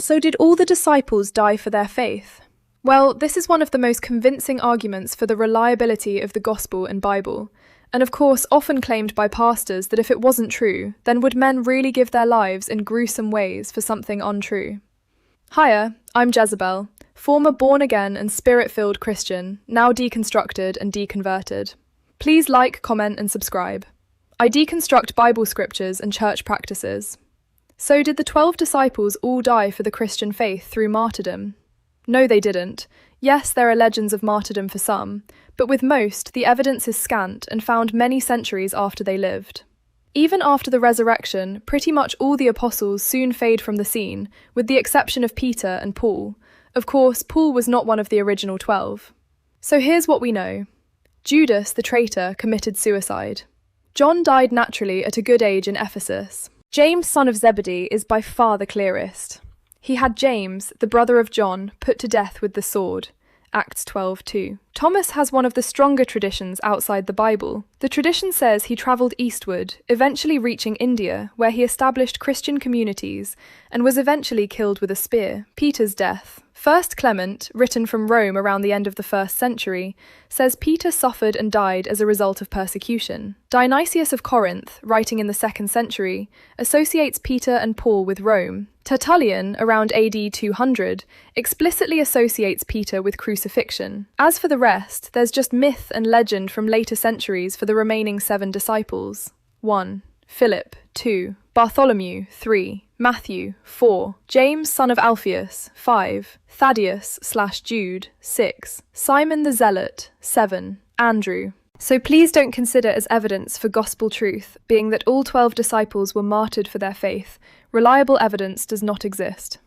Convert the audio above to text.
So did all the disciples die for their faith? Well, this is one of the most convincing arguments for the reliability of the Gospel and Bible, and of course often claimed by pastors that if it wasn't true, then would men really give their lives in gruesome ways for something untrue? Hiya, I'm Jezebel, former born-again and spirit-filled Christian, now deconstructed and deconverted. Please like, comment and subscribe. I deconstruct Bible scriptures and church practices. So did the 12 disciples all die for the Christian faith through martyrdom? No, they didn't. Yes, there are legends of martyrdom for some, but with most, the evidence is scant and found many centuries after they lived. Even after the resurrection, pretty much all the apostles soon fade from the scene, with the exception of Peter and Paul. Of course, Paul was not one of the original 12. So here's what we know. Judas, the traitor, committed suicide. John died naturally at a good age in Ephesus. James, son of Zebedee, is by far the clearest. He had James, the brother of John, put to death with the sword. Acts 12:2. Thomas has one of the stronger traditions outside the Bible. The tradition says he travelled eastward, eventually reaching India, where he established Christian communities, and was eventually killed with a spear. Peter's death. 1 Clement, written from Rome around the end of the 1st century, says Peter suffered and died as a result of persecution. Dionysius of Corinth, writing in the 2nd century, associates Peter and Paul with Rome. Tertullian, around AD 200, explicitly associates Peter with crucifixion. As for the rest, there's just myth and legend from later centuries for the remaining 7 disciples. 1. Philip, 2. Bartholomew, 3. Matthew, 4. James, son of Alphaeus, 5. Thaddeus/Jude, 6. Simon the Zealot, 7. Andrew. So please don't consider as evidence for gospel truth, being that all 12 disciples were martyred for their faith. Reliable evidence does not exist.